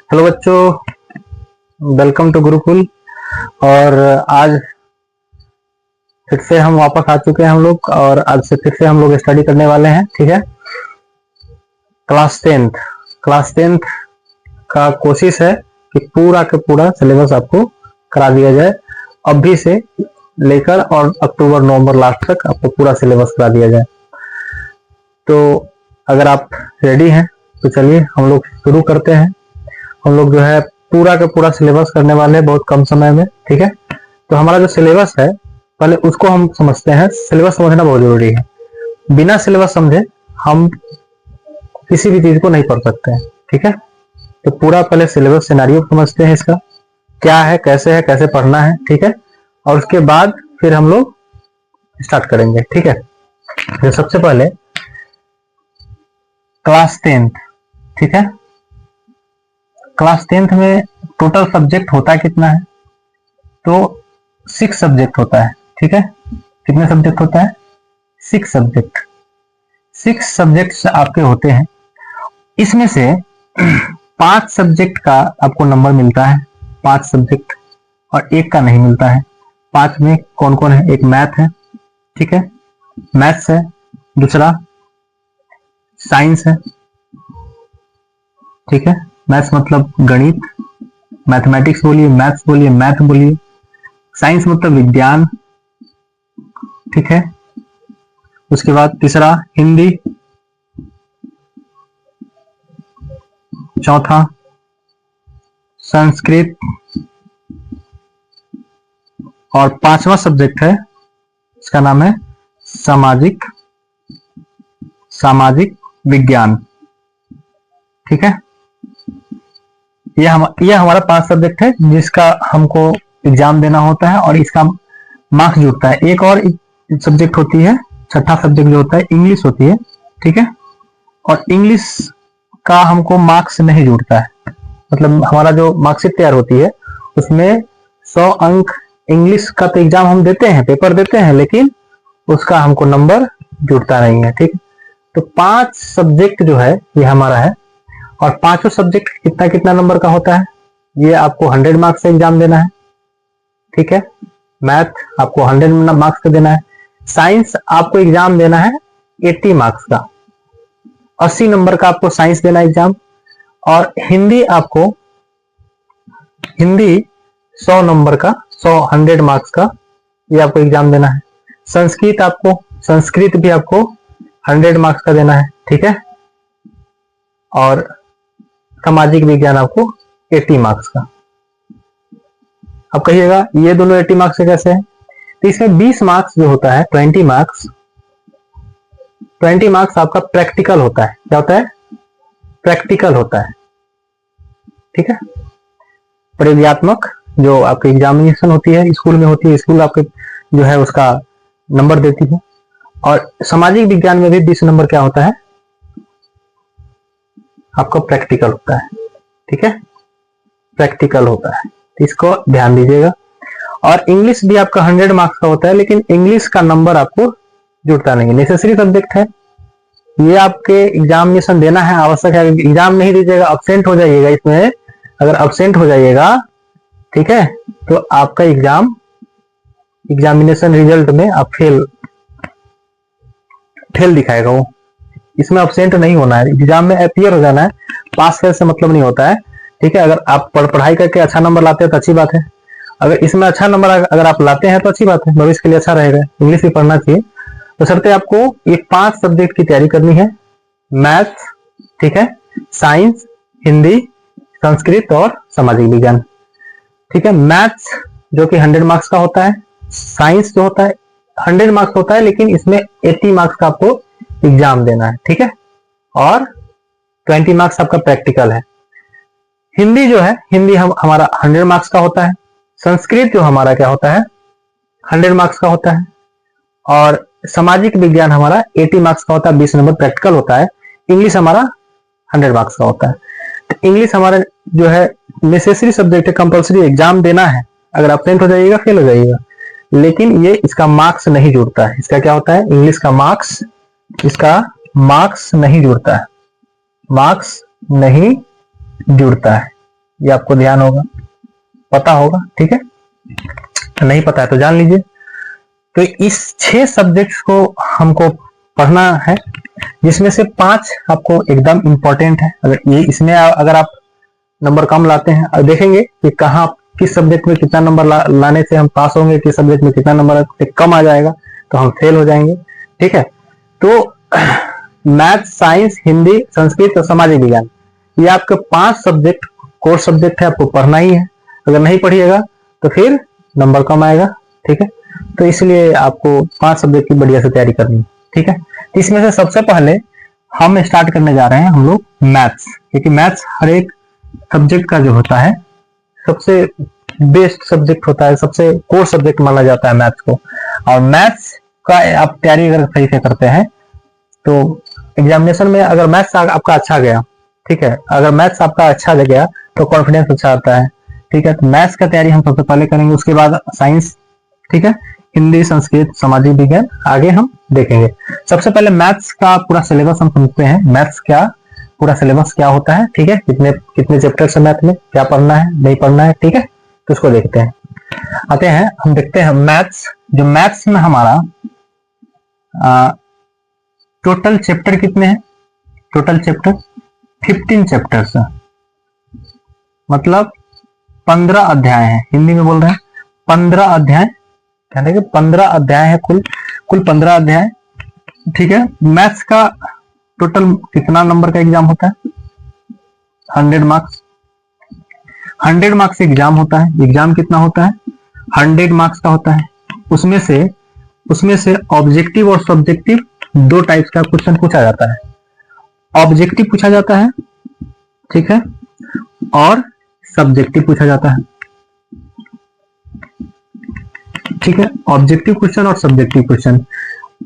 Hello बच्चों, welcome to Gurukul. और आज फिर से हम वापस आ चुके हैं हम लोग, और आज से फिर से हम लोग स्टडी करने वाले हैं। ठीक है, क्लास टेंथ का कोशिश है कि पूरा का पूरा सिलेबस आपको करा दिया जाए। अभी से लेकर और अक्टूबर नवंबर लास्ट तक आपको पूरा सिलेबस करा दिया जाए। तो अगर आप रेडी हैं तो चलिए हम लोग शुरू करते हैं। हम लोग जो है पूरा का पूरा सिलेबस करने वाले हैं बहुत कम समय में। ठीक है, तो हमारा जो सिलेबस है पहले उसको हम समझते हैं। सिलेबस समझना बहुत जरूरी है। बिना सिलेबस समझे हम किसी भी चीज को नहीं पढ़ सकते हैं। ठीक है, तो पूरा पहले सिलेबस सिनेरियो समझते हैं, इसका क्या है, कैसे पढ़ना है। ठीक है, और उसके बाद फिर हम लोग स्टार्ट करेंगे। ठीक है, तो सबसे पहले क्लास टेंथ। ठीक है, क्लास टेंथ में टोटल सब्जेक्ट होता है कितना है? तो 6 सब्जेक्ट होता है। ठीक है, कितने सब्जेक्ट होता है? 6 सब्जेक्ट। 6 सब्जेक्ट आपके होते हैं। इसमें से 5 सब्जेक्ट का आपको नंबर मिलता है, 5 सब्जेक्ट, और एक का नहीं मिलता है। 5 में कौन कौन है? एक मैथ है, ठीक है, मैथ्स है, दूसरा साइंस है। ठीक है, मैथ्स मतलब गणित, मैथमेटिक्स बोलिए, मैथ्स बोलिए, मैथ बोलिए। साइंस मतलब विज्ञान। ठीक है, उसके बाद तीसरा हिंदी, चौथा संस्कृत, और 5वां सब्जेक्ट है, इसका नाम है सामाजिक विज्ञान। ठीक है, यह हमारा 5 सब्जेक्ट है जिसका हमको एग्जाम देना होता है और इसका मार्क्स जुड़ता है। एक और सब्जेक्ट होती है, छठा सब्जेक्ट जो होता है इंग्लिश होती है। ठीक है, और इंग्लिश का हमको मार्क्स नहीं जुड़ता है। मतलब हमारा जो मार्कशीट तैयार होती है उसमें 100 अंक इंग्लिश का तो एग्जाम हम देते हैं, पेपर देते हैं, लेकिन उसका हमको नंबर जुड़ता नहीं है। ठीक है, तो 5 सब्जेक्ट जो है ये हमारा है, और 5 सब्जेक्ट कितना कितना नंबर का होता है? ये आपको 100 मार्क्स से एग्जाम देना है। ठीक है, मैथ आपको 100 मार्क्स का देना है। साइंस आपको एग्जाम देना है 80 मार्क्स का, 80 नंबर का आपको साइंस देना है एग्जाम। और हिंदी 100 नंबर का, 100 मार्क्स का, ये आपको एग्जाम देना है। संस्कृत भी आपको 100 मार्क्स का देना है। ठीक है, और सामाजिक विज्ञान आपको 80 मार्क्स का। अब कहिएगा ये दोनों 80 मार्क्स से कैसे है? तो इसमें 20 मार्क्स जो होता है, 20 मार्क्स आपका प्रैक्टिकल होता है। क्या होता है? प्रैक्टिकल होता है। ठीक है, प्रयोगात्मक जो आपकी एग्जामिनेशन होती है स्कूल में होती है, स्कूल आपके जो है उसका नंबर देती है। और सामाजिक विज्ञान में भी 20 नंबर क्या होता है? आपका प्रैक्टिकल होता है। ठीक है, प्रैक्टिकल होता है, तो इसको ध्यान दीजिएगा। और इंग्लिश भी आपका 100 मार्क्स का होता है, लेकिन इंग्लिश का नंबर आपको जुड़ता नहीं है। नेसेसरी सब्जेक्ट है, ये आपके एग्जामिनेशन देना है, आवश्यक है। एग्जाम नहीं दीजिएगा, अब्सेंट हो जाइएगा इसमें, अगर अब्सेंट हो जाइएगा, ठीक है, तो आपका एग्जामिनेशन रिजल्ट में आप फेल दिखाएगा वो। इसमें अब्सेंट नहीं होना है, एग्जाम में अपीयर हो जाना है। पास फेल से मतलब नहीं होता है। ठीक है, अगर आप पढ़ाई करके अच्छा नंबर लाते हैं तो अच्छी बात है। अगर इसमें अच्छा नंबर अगर आप लाते हैं तो अच्छी बात है, भविष्य के लिए अच्छा रहेगा। इंग्लिश भी पढ़ना चाहिए। तो सरते आपको ये 5 सब्जेक्ट की तैयारी करनी है। मैथ, ठीक है, साइंस, हिंदी, संस्कृत और सामाजिक विज्ञान। ठीक है, मैथ्स जो कि 100 मार्क्स का होता है, साइंस जो होता है 100 मार्क्स होता है, लेकिन इसमें 80 मार्क्स का आपको एग्जाम देना है। ठीक है, और 20 मार्क्स आपका प्रैक्टिकल है। हिंदी जो है, हिंदी हमारा 100 मार्क्स का होता है। संस्कृत जो हमारा क्या होता है? 100 मार्क्स का होता है। और सामाजिक विज्ञान हमारा 80 मार्क्स का होता है, 20 नंबर प्रैक्टिकल होता है। इंग्लिश हमारा 100 मार्क्स का होता है। तो इंग्लिश हमारा जो है नेसेसरी सब्जेक्ट है, कंपलसरी एग्जाम देना है। अगर अब्सेंट हो जाइएगा फेल हो जाइएगा, लेकिन ये इसका मार्क्स नहीं जुड़ता है। इसका क्या होता है? इंग्लिश का मार्क्स, इसका मार्क्स नहीं जुड़ता है, मार्क्स नहीं जुड़ता है। ये आपको ध्यान होगा, पता होगा, ठीक है। नहीं पता है तो जान लीजिए। तो इस 6 सब्जेक्ट्स को हमको पढ़ना है, जिसमें से 5 आपको एकदम इंपॉर्टेंट है। अगर ये इसमें अगर आप नंबर कम लाते हैं, और देखेंगे कि कहाँ किस सब्जेक्ट में कितना नंबर लाने से हम पास होंगे, किस सब्जेक्ट में कितना नंबर कम आ जाएगा तो हम फेल हो जाएंगे, ठीक है। तो मैथ, साइंस, हिंदी, संस्कृत और सामाजिक विज्ञान, ये आपके 5 सब्जेक्ट कोर्स सब्जेक्ट है, आपको पढ़ना ही है। अगर नहीं पढ़िएगा तो फिर नंबर कम आएगा, ठीक है। तो इसलिए आपको 5 सब्जेक्ट की बढ़िया से तैयारी करनी है, ठीक है। इसमें से सबसे पहले हम स्टार्ट करने जा रहे हैं हम लोग मैथ्स, क्योंकि मैथ्स हर एक सब्जेक्ट का जो होता है सबसे बेस्ट सब्जेक्ट होता है, सबसे कोर सब्जेक्ट माना जाता है मैथ्स को। और मैथ्स का आप तैयारी अगर सही से करते हैं तो एग्जामिनेशन में अगर मैथ्स आपका अच्छा गया, ठीक है, अगर मैथ्स आपका अच्छा गया तो कॉन्फिडेंस अच्छा आता है, ठीक है। तो मैथ्स का तैयारी हम सबसे पहले करेंगे, उसके बाद साइंस, ठीक है, हिंदी, संस्कृत, सामाजिक विज्ञान आगे हम देखेंगे। सबसे पहले मैथ्स का पूरा सिलेबस हम समझते हैं, मैथ्स क्या पूरा सिलेबस क्या होता है, ठीक है, कितने कितने चैप्टर्स है मैथ में, क्या पढ़ना है नहीं पढ़ना है, ठीक है। तो उसको देखते हैं, आते हैं हम देखते हैं मैथ्स। जो मैथ्स में हमारा टोटल चैप्टर कितने हैं, टोटल चैप्टर 15 चैप्टर्स है, मतलब 15 अध्याय हैं, हिंदी में बोल रहे हैं 15 अध्याय, कहने के 15 अध्याय है, कुल 15 अध्याय, ठीक है। मैथ्स का टोटल कितना नंबर का एग्जाम होता है, 100 मार्क्स, 100 मार्क्स एग्जाम होता है। एग्जाम कितना होता है, 100 मार्क्स का होता है। उसमें से ऑब्जेक्टिव और सब्जेक्टिव 2 टाइप्स का क्वेश्चन पूछा जाता है। ऑब्जेक्टिव पूछा जाता है, ठीक है, और सब्जेक्टिव पूछा जाता है, ठीक है। ऑब्जेक्टिव क्वेश्चन और सब्जेक्टिव क्वेश्चन,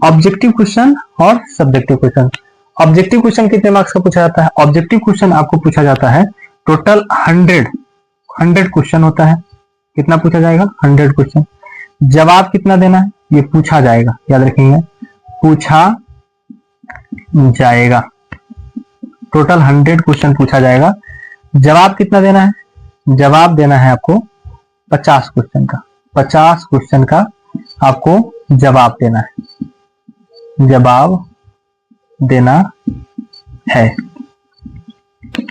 ऑब्जेक्टिव क्वेश्चन और सब्जेक्टिव क्वेश्चन। ऑब्जेक्टिव क्वेश्चन कितने मार्क्स का पूछा जाता है, ऑब्जेक्टिव क्वेश्चन आपको पूछा जाता है टोटल 100 क्वेश्चन होता है। कितना पूछा जाएगा, 100 क्वेश्चन। जवाब कितना देना है, ये पूछा जाएगा, याद रखेंगे, पूछा जाएगा। टोटल 100 क्वेश्चन पूछा जाएगा। जवाब कितना देना है, जवाब देना है आपको 50 क्वेश्चन का, 50 क्वेश्चन का आपको जवाब देना है, जवाब देना है।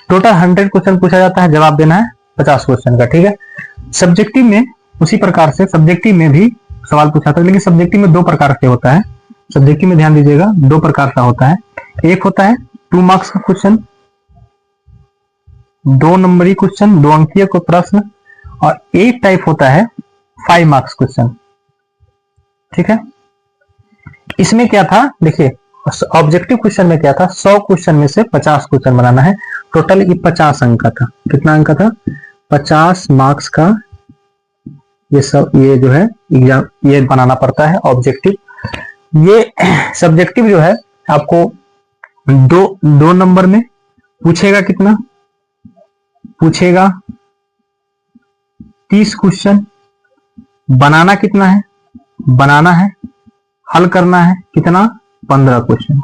टोटल 100 क्वेश्चन पूछा जाता है, जवाब देना है 50 क्वेश्चन का, ठीक है। सब्जेक्टिव में उसी प्रकार से सब्जेक्टिव में भी सवाल पूछा था, लेकिन सब्जेक्टिव में 2 प्रकार से होता है। सब्जेक्टिव में ध्यान दीजिएगा 2 प्रकार का होता है। एक होता है 2 मार्क्स का क्वेश्चन, 2 नंबरी क्वेश्चन, 2 अंकीय को प्रश्न, और एक टाइप होता है 5 मार्क्स क्वेश्चन, ठीक है। इसमें क्या था, देखिए ऑब्जेक्टिव क्वेश्चन में क्या था, 100 क्वेश्चन में से 50 क्वेश्चन बनाना है। टोटल ये 50 अंक का था। कितना अंक का था, 50 मार्क्स का ये सब, ये जो है एग्जाम ये बनाना पड़ता है ऑब्जेक्टिव। ये सब्जेक्टिव जो है आपको दो नंबर में पूछेगा, कितना पूछेगा, 30 क्वेश्चन। बनाना कितना है, बनाना है, हल करना है कितना, 15 क्वेश्चन।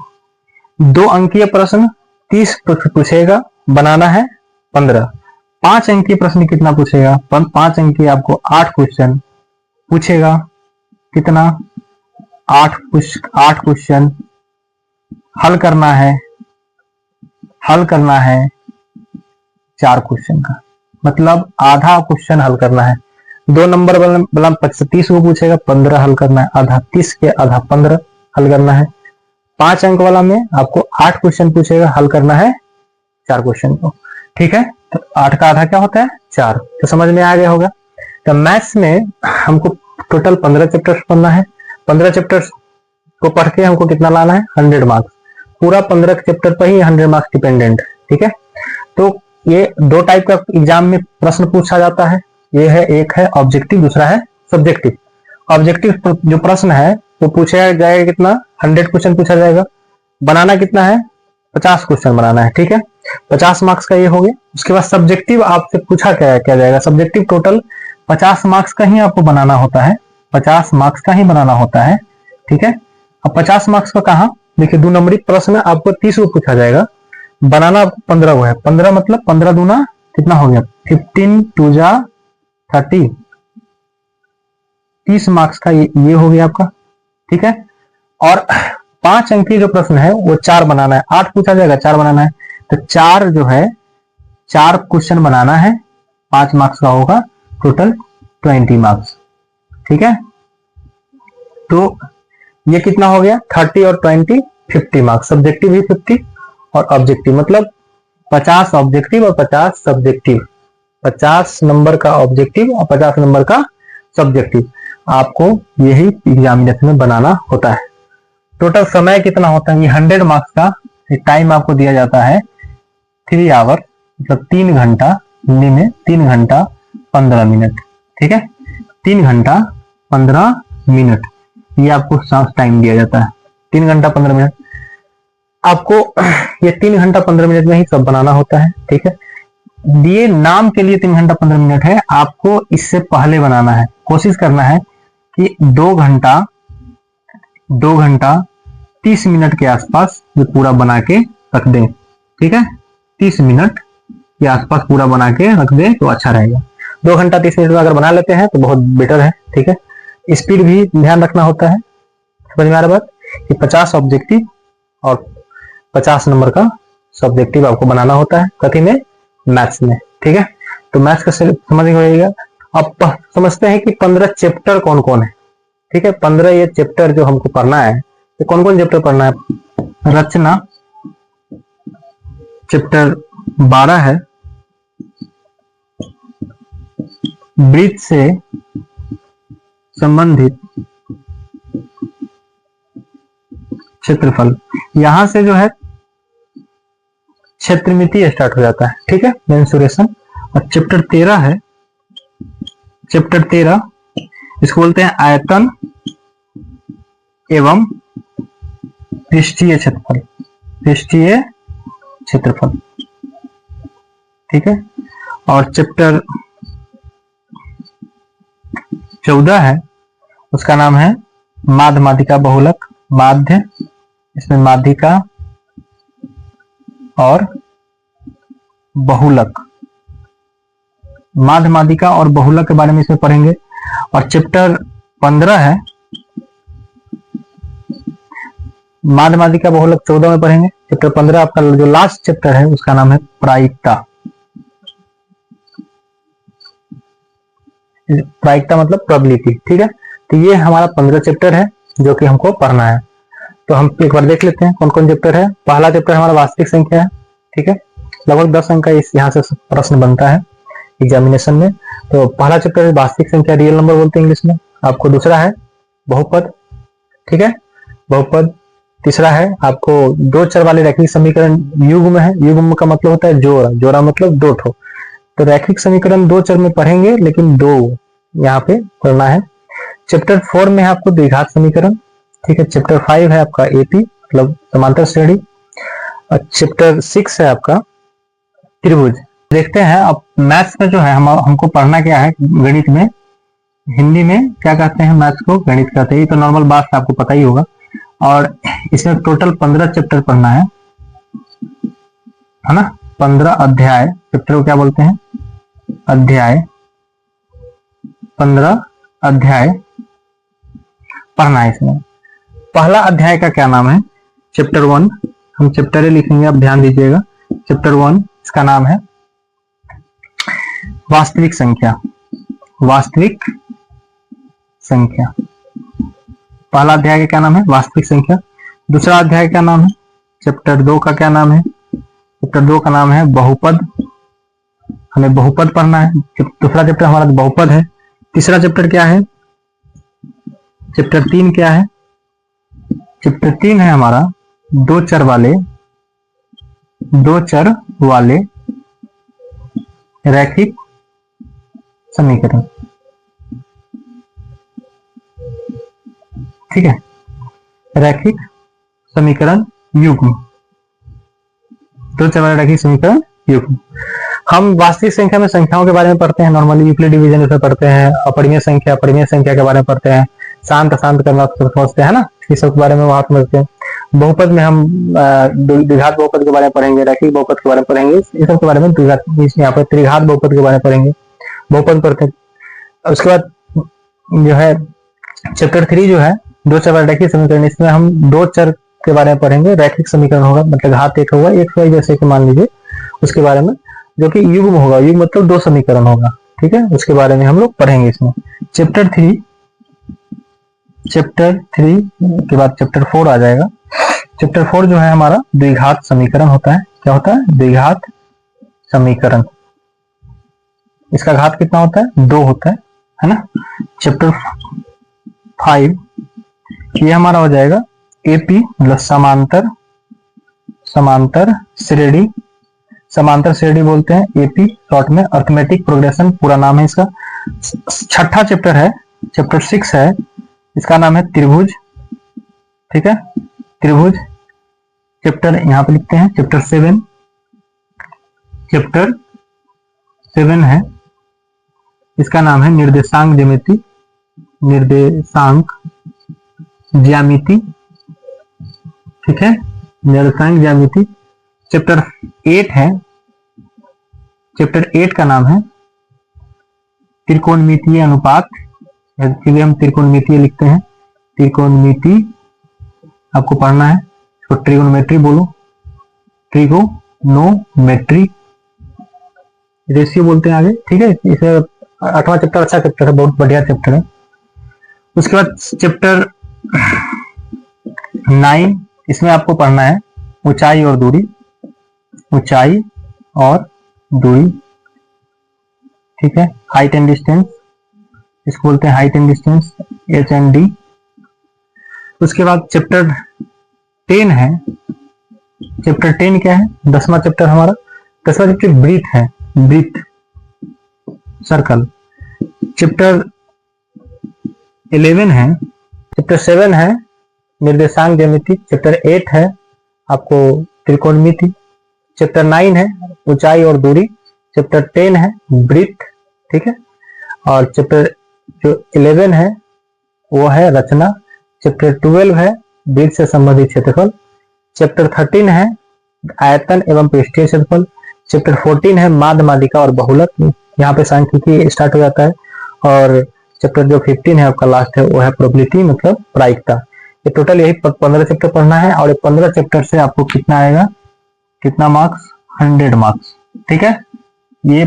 2 अंकीय प्रश्न 30 पूछेगा, बनाना है 15। 5 अंकीय प्रश्न कितना पूछेगा, 5 अंकीय आपको 8 क्वेश्चन पूछेगा, कितना, 8 क्वेश्चन। हल करना है 4 क्वेश्चन का, मतलब आधा क्वेश्चन हल करना है। 2 नंबर वाला 30 को पूछेगा, 15 हल करना है, आधा 30 के आधा 15 हल करना है। 5 अंक वाला में आपको 8 क्वेश्चन पूछेगा, हल करना है 4 क्वेश्चन को, ठीक है। तो 8 का आधा क्या होता है, 4। तो समझ में आ गया होगा। तो मैथ्स में हमको टोटल 15 चैप्टर्स पढ़ना है। 15 चैप्टर्स को पढ़ के हमको कितना लाना है, 100 मार्क्स। पूरा 15 चैप्टर पर ही 100 मार्क्स डिपेंडेंट, ठीक है। तो ये 2 टाइप का एग्जाम में प्रश्न पूछा जाता है। ये है, एक है ऑब्जेक्टिव, दूसरा है सब्जेक्टिव। ऑब्जेक्टिव जो प्रश्न है वो पूछा जाएगा कितना, 100 क्वेश्चन पूछा जाएगा। बनाना कितना है, 50 क्वेश्चन बनाना है, ठीक है। 50 मार्क्स का ये हो गया। उसके बाद सब्जेक्टिव आपसे पूछा क्या जाएगा, सब्जेक्टिव टोटल 50 मार्क्स का ही आपको बनाना होता है, 50 मार्क्स का ही बनाना होता है, ठीक है। अब 50 मार्क्स का कहा, देखिए 2 नंबरी प्रश्न आपको 30 को पूछा जाएगा, बनाना 15 वो है। 15 मतलब 15 दूना कितना हो गया 15 2 जा 30, 30 मार्क्स का ये हो गया आपका। ठीक है, और 5 अंक की जो प्रश्न है वो 4 बनाना है, 8 पूछा जाएगा 4 बनाना है, तो 4 जो है 4 क्वेश्चन बनाना है, 5 मार्क्स का होगा, टोटल 20 मार्क्स। ठीक है, तो ये कितना हो गया 30 और 20 50 मार्क्स, सब्जेक्टिव भी 50 और ऑब्जेक्टिव, मतलब 50 ऑब्जेक्टिव और 50 सब्जेक्टिव, 50 नंबर का ऑब्जेक्टिव और 50 नंबर का सब्जेक्टिव आपको यही एग्जामिनेशन में बनाना होता है। टोटल समय कितना होता है, ये 100 मार्क्स का टाइम आपको दिया जाता है 3 आवर, मतलब 3 घंटा, हिंदी में 3 घंटा 15 मिनट। ठीक है, 3 घंटा 15 मिनट ये आपको टाइम दिया जाता है, 3 घंटा 15 मिनट आपको ये 3 घंटा 15 मिनट में ही सब बनाना होता है। ठीक है, दिए नाम के लिए 3 घंटा 15 मिनट है, आपको इससे पहले बनाना है, कोशिश करना है कि 2 घंटा 30 मिनट के आसपास ये पूरा बना के रख दें। ठीक है, 30 मिनट के आसपास पूरा बना के रख दें तो अच्छा रहेगा। 2 घंटा 30 मिनट में अगर बना लेते हैं तो बहुत बेटर है। ठीक है, स्पीड भी ध्यान रखना होता है। समझ में आ रहा बात कि 50 ऑब्जेक्टिव और 50 नंबर का सब्जेक्टिव आपको बनाना होता है, कथी में, मैथ्स में। ठीक है, तो मैथ्स का समझ में होगा। अब समझते हैं कि 15 चैप्टर कौन कौन है। ठीक है, 15 ये चैप्टर जो हमको पढ़ना है, तो कौन कौन चैप्टर पढ़ना है, रचना चैप्टर 12 है, वृत्त से संबंधित क्षेत्रफल, यहां से जो है क्षेत्रमिति स्टार्ट हो जाता है। ठीक है, मेंसुरेशन। और चैप्टर 13 है, चैप्टर 13 इसको बोलते हैं आयतन एवं पृष्ठीय क्षेत्रफल, पृष्ठीय क्षेत्रफल। ठीक है, और चैप्टर 14 है, उसका नाम है माध्य माध्यिका बहुलक, माध्य, इसमें माध्यिका और बहुलक, माध्य माध्यिका और बहुलक के बारे में इसमें पढ़ेंगे। और चैप्टर 15 है, माध्य माध्यिका बहुलक 14 में पढ़ेंगे। चैप्टर 15 आपका जो लास्ट चैप्टर है उसका नाम है प्रायिकता। प्रायिकता मतलब प्रोबेबिलिटी। ठीक है, तो ये हमारा 15 चैप्टर है जो कि हमको पढ़ना है। तो हम एक बार देख लेते हैं कौन कौन चैप्टर है। पहला चैप्टर हमारा वास्तविक संख्या है। ठीक है, लगभग 10 अंक का इस यहाँ से प्रश्न बनता है एग्जामिनेशन में। तो पहला चैप्टर है वास्तविक संख्या, रियल नंबर बोलते हैं इंग्लिश में आपको। दूसरा है बहुपद। ठीक है, बहुपद। तीसरा है आपको 2 चर वाले रैखिक समीकरण युग्म है। युग्म का मतलब होता है जोड़ा, जोड़ा मतलब 2 ठो। तो रैखिक समीकरण 2 चर में पढ़ेंगे, लेकिन 2 यहाँ पे पढ़ना है। चैप्टर 4 में है आपको द्विघात समीकरण। ठीक है, चैप्टर 5 है आपका एपी मतलब समांतर श्रेणी। और चैप्टर 6 है आपका त्रिभुज। देखते हैं अब मैथ्स में जो है हमको पढ़ना क्या है। गणित में, हिंदी में क्या कहते हैं, मैथ्स को गणित कहते हैं, ये तो नॉर्मल बात आपको पता ही होगा। और इसमें टोटल 15 चैप्टर पढ़ना है ना, 15 अध्याय। चैप्टर को क्या बोलते हैं, अध्याय। 15 अध्याय पढ़ना है इसमें। पहला अध्याय का क्या नाम है, चैप्टर 1। हम चैप्टर लिखेंगे, आप ध्यान दीजिएगा। चैप्टर 1 इसका नाम है वास्तविक संख्या। वास्तविक संख्या, पहला अध्याय का क्या नाम है, वास्तविक संख्या। दूसरा अध्याय का नाम है, चैप्टर 2 का क्या नाम है, चैप्टर 2 का नाम है बहुपद। हमें बहुपद पढ़ना है। दूसरा चैप्टर हमारा बहुपद है। तीसरा चैप्टर क्या है, चैप्टर 3 क्या है, चैप्टर 3 है हमारा 2 चर वाले रैखिक समीकरण। ठीक है, रैखिक समीकरण युग्म, 2 चर वाले रैखिक समीकरण युग्म। हम वास्तविक संख्या में संख्याओं के बारे में पढ़ते हैं, नॉर्मली यूक्लिड डिवीजन इसमें पढ़ते हैं। अपरिमेय संख्या के बारे में पढ़ते हैं। शांत करना समझते हैं ना, इस सब के बारे में वहां समझते हैं। बहुपद में हम द्विघात बहुपद के बारे में पढ़ेंगे, रैखिक बहुपद के बारे में पढ़ेंगे, इस सब के बारे में यहाँ पर त्रिघात बहुपद के बारे में पढ़ेंगे, बहुपद पढ़ते। उसके बाद जो है चैप्टर 3 जो है दो चर रैखिक समीकरण, इसमें हम दो चर के बारे में पढ़ेंगे। रैखिक समीकरण होगा मतलब घात एक होगा, एक जैसे कि मान लीजिए, उसके बारे में, जो कि युग्म होगा, युग्म मतलब दो समीकरण होगा, ठीक है, उसके बारे में हम लोग पढ़ेंगे इसमें। चैप्टर 3 के बाद चैप्टर 4 आ जाएगा। चैप्टर 4 जो है हमारा द्विघात समीकरण होता है। क्या होता है? द्विघात समीकरण। इसका घात कितना होता है? 2 होता है ना। चैप्टर 5 ये हमारा हो जाएगा एपी मतलब समांतर श्रेणी, समांतर श्रेणी बोलते हैं एपी शॉर्ट में, अर्थमेटिक प्रोग्रेशन पूरा नाम है इसका। छठा चैप्टर है, चैप्टर 6 है, इसका नाम है त्रिभुज, ठीक है, त्रिभुज। चैप्टर यहां पे लिखते हैं चैप्टर 7 है, इसका नाम है निर्देशांक ज्यामिति, ठीक है, निर्देशांक ज्यामिति। चैप्टर 8 है, चैप्टर 8 का नाम है त्रिकोणमितीय अनुपात, इसलिए हम त्रिकोणमितीय लिखते हैं। त्रिकोणमिति आपको पढ़ना है, इसको ट्रिगोनोमेट्री बोलो, ट्रिगोनोमेट्री, रेशियो बोलते हैं आगे, ठीक है। इसे 8वां चैप्टर अच्छा चैप्टर है, बहुत बढ़िया चैप्टर है। उसके बाद चैप्टर 9, इसमें आपको पढ़ना है ऊंचाई और दूरी, ऊंचाई और दूरी, ठीक है, हाइट एंड डिस्टेंस, इसको बोलते हैं हाइट एंड डिस्टेंस, HND। उसके बाद चैप्टर 10 है, चैप्टर 10 क्या है? 10वां चैप्टर हमारा, 10वां चैप्टर ब्रीथ है, ब्रीथ सर्कल। चैप्टर 11 है, चैप्टर 7 है निर्देशांक ज्यामिति, चैप्टर 8 है आपको त्रिकोणमिति, चैप्टर 9 है ऊंचाई और दूरी, चैप्टर 10 है ब्रीथ, ठीक है, और चैप्टर जो 11 है वो है रचना, चैप्टर 12 है ब्रीथ से संबंधित क्षेत्रफल, चैप्टर 13 है आयतन एवं पृष्ठीय क्षेत्रफल, चैप्टर 14 है माध्य मालिका और बहुलक, यहाँ पे सांख्यिकी स्टार्ट हो जाता है, और चैप्टर जो 15 है आपका लास्ट है वो है प्रोबेबिलिटी मतलब प्रायिकता। ये टोटल यही 15 चैप्टर पढ़ना है, और ये 15 चैप्टर से आपको कितना आएगा, कितना मार्क्स? 100 मार्क्स, ठीक है। ये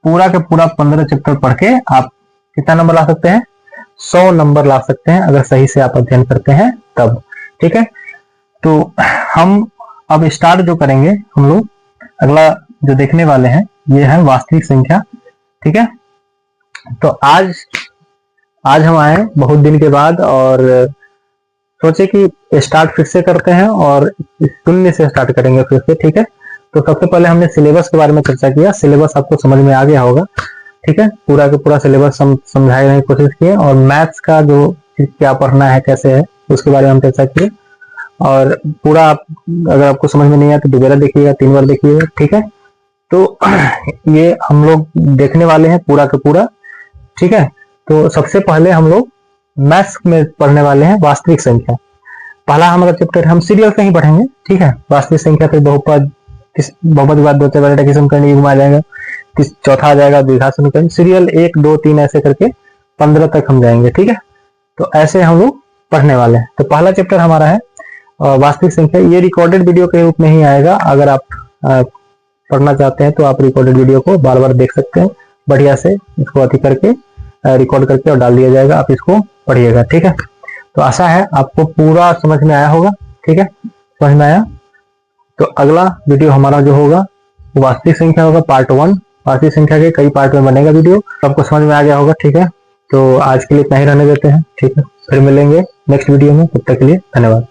पूरा के पूरा 15 चैप्टर पढ़ के आप कितना नंबर ला सकते हैं? 100 नंबर ला सकते हैं, अगर सही से आप अध्ययन करते हैं तब, ठीक है। तो हम अब स्टार्ट जो करेंगे हम लोग, अगला जो देखने वाले हैं ये है वास्तविक संख्या, ठीक है। तो आज हम आए बहुत दिन के बाद और सोचे कि स्टार्ट फिर से करते हैं और शून्य से स्टार्ट करेंगे फिर से, ठीक है। तो सबसे पहले हमने सिलेबस के बारे में चर्चा किया, सिलेबस आपको समझ में आ गया होगा, ठीक है। पूरा का पूरा सिलेबस समझाने की कोशिश किए, और मैथ्स का जो क्या पढ़ना है कैसे है उसके बारे में हम चर्चा किए, और पूरा अगर आपको समझ में नहीं आया तो दोबारा देखिएगा, 3 बार देखिएगा, ठीक है। तो ये हम लोग देखने वाले हैं पूरा का पूरा, ठीक है। तो सबसे पहले हम लोग मैथ्स में पढ़ने वाले हैं वास्तविक संख्या। पहला हमारा चैप्टर हम सीरियल से ही पढ़ेंगे, ठीक है। वास्तविक संख्या फिर बहुपद, बहुपद के बाद दो चर की समीकरण युग्म आ जाएगा, चौथा आ जाएगा द्विघात समीकरण, सीरियल 1 2 3 ऐसे करके 15 तक हम जाएंगे, ठीक है। तो ऐसे हम लोग पढ़ने वाले हैं। तो पहला चैप्टर हमारा है वास्तविक संख्या। ये रिकॉर्डेड वीडियो के रूप में ही आएगा, अगर आप पढ़ना चाहते हैं तो आप रिकॉर्डेड वीडियो को बार बार देख सकते हैं, बढ़िया से इसको अति करके रिकॉर्ड करके और डाल दिया जाएगा, आप इसको पढ़िएगा, ठीक है। तो आशा है आपको पूरा समझ में आया होगा, ठीक है, समझ में आया। तो अगला वीडियो हमारा जो होगा वो वास्तविक संख्या होगा, पार्ट 1। वास्तविक संख्या के कई पार्ट में बनेगा वीडियो, तो आपको समझ में आ गया होगा, ठीक है। तो आज के लिए इतना ही रहने देते हैं, ठीक है। फिर मिलेंगे नेक्स्ट वीडियो में, तब तक के लिए धन्यवाद।